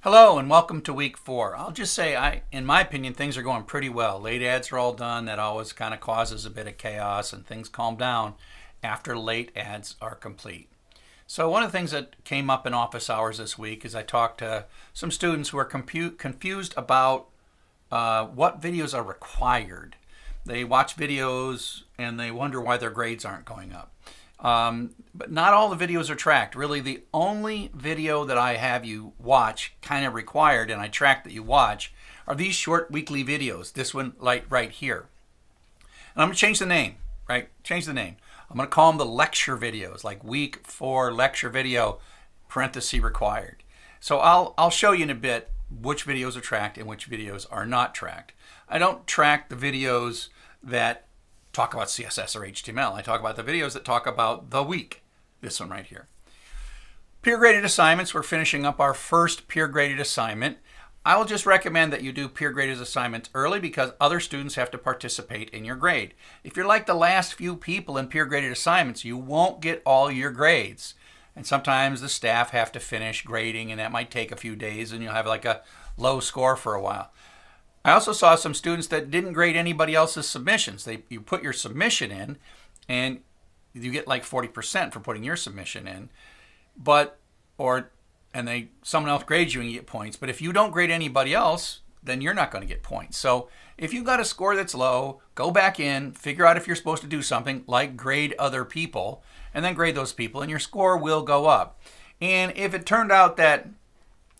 Hello and welcome to week 4. I'll just say, in my opinion, things are going pretty well. Late ads are all done. That always kind of causes a bit of chaos and things calm down after late ads are complete. So one of the things that came up in office hours this week is I talked to some students who are confused about what videos are required. They watch videos and they wonder why their grades aren't going up. But not all the videos are tracked. Really, the only video that I have you watch kind of required and I track that you watch are these short weekly videos. This one right here. And I'm going to change the name, right? Change the name. I'm going to call them the lecture videos, like week 4 lecture video, parenthesis required. So I'll show you in a bit which videos are tracked and which videos are not tracked. I don't track the videos that talk about CSS or HTML. I talk about the videos that talk about the week. This one right here. Peer graded assignments. We're finishing up our first peer graded assignment. I will just recommend that you do peer graded assignments early because other students have to participate in your grade. If you're like the last few people in peer graded assignments, you won't get all your grades. And sometimes the staff have to finish grading and that might take a few days and you'll have like a low score for a while. I also saw some students that didn't grade anybody else's submissions. You put your submission in and you get like 40% for putting your submission in, someone else grades you and you get points. But if you don't grade anybody else, then you're not going to get points. So if you've got a score that's low, go back in, figure out if you're supposed to do something like grade other people, and then grade those people, and your score will go up. And if it turned out that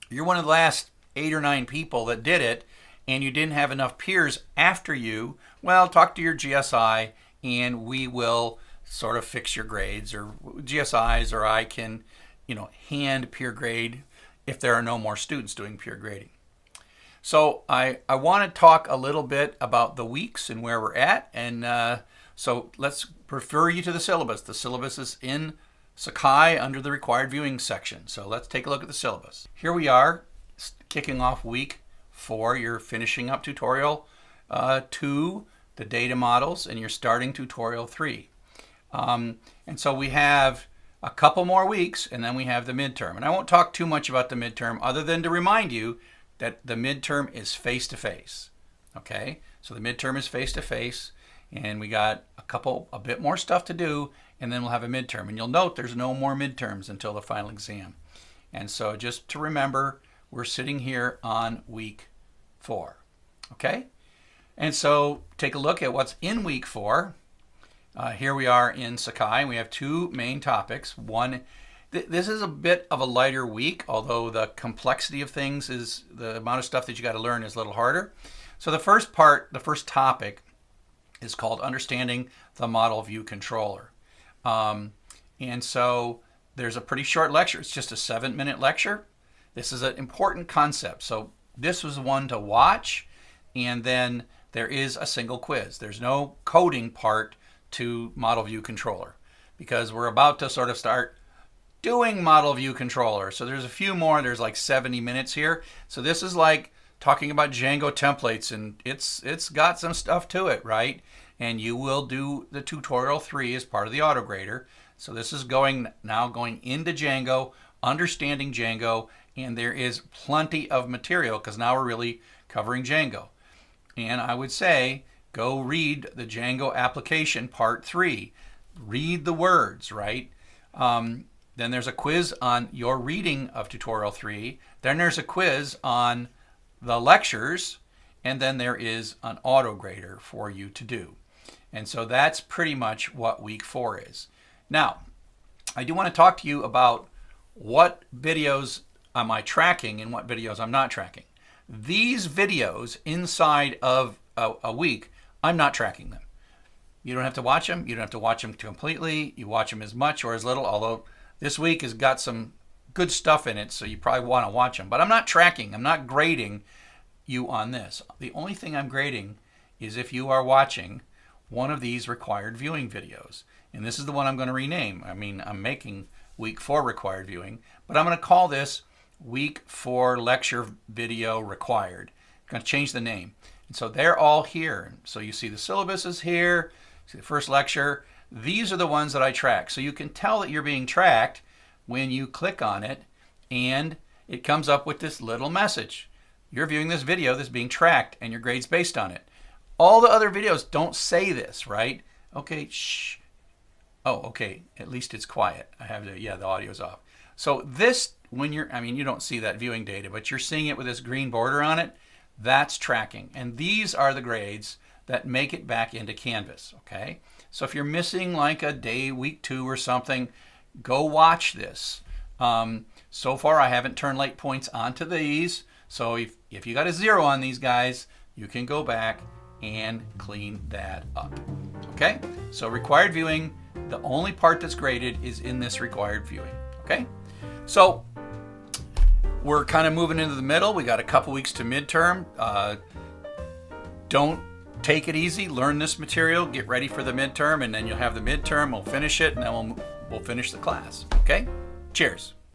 you're one of the last 8 or 9 people that did it, and you didn't have enough peers after you, well, talk to your GSI and we will sort of fix your grades, or GSIs or I can, hand peer grade if there are no more students doing peer grading. So I want to talk a little bit about the weeks and where we're at, and so let's refer you to the syllabus. The syllabus is in Sakai under the required viewing section. So let's take a look at the syllabus. Here we are, kicking off week 4. You're finishing up tutorial 2, the data models, and you're starting tutorial 3. And so we have a couple more weeks and then we have the midterm. And I won't talk too much about the midterm other than to remind you that the midterm is face-to-face. Okay, so the midterm is face-to-face and we got a bit more stuff to do and then we'll have a midterm. And you'll note there's no more midterms until the final exam. And so just to remember, we're sitting here on week 4. Okay? And so take a look at what's in week 4. Here we are in Sakai, and we have 2 main topics. One, this is a bit of a lighter week, although the complexity of things is, the amount of stuff that you got to learn is a little harder. So the first topic is called Understanding the Model View Controller. And so there's a pretty short lecture. It's just a 7-minute lecture. This is an important concept. So this was one to watch, and then there is a single quiz. There's no coding part to Model View Controller because we're about to sort of start doing Model View Controller. So there's a few more. There's like 70 minutes here. So this is like talking about Django templates, and it's got some stuff to it, right? And you will do the tutorial 3 as part of the auto grader. So this is going into Django, understanding Django, and there is plenty of material because now we're really covering Django. And I would say go read the Django application part 3. Read the words, right? Then there's a quiz on your reading of tutorial 3. Then there's a quiz on the lectures, and then there is an auto grader for you to do. And so that's pretty much what week 4 is. Now, I do want to talk to you about what videos am I tracking and what videos I'm not tracking. These videos inside of a week, I'm not tracking them. You don't have to watch them. You don't have to watch them completely. You watch them as much or as little, although this week has got some good stuff in it, so you probably want to watch them. But I'm not tracking. I'm not grading you on this. The only thing I'm grading is if you are watching one of these required viewing videos. And this is the one I'm going to rename. I'm making week 4 required viewing, but I'm going to call this week 4 lecture video required. I'm going to change the name. And so they're all here. So you see the syllabus is here, see the first lecture. These are the ones that I track. So you can tell that you're being tracked when you click on it and it comes up with this little message. You're viewing this video that's being tracked and your grade's based on it. All the other videos don't say this, right? Okay, shh. Oh, okay, at least it's quiet. I have to, yeah, the audio's off. So this, when you're, I mean, you don't see that viewing data, but you're seeing it with this green border on it, that's tracking. And these are the grades that make it back into Canvas, okay? So if you're missing like a day, week 2 or something, go watch this. So far, I haven't turned late points onto these. So if you got a 0 on these guys, you can go back and clean that up, okay? So required viewing, the only part that's graded is in this required viewing, okay? So we're kind of moving into the middle. We got a couple weeks to midterm. Don't take it easy. Learn this material. Get ready for the midterm, and then you'll have the midterm. We'll finish it, and then we'll finish the class. Okay? Cheers.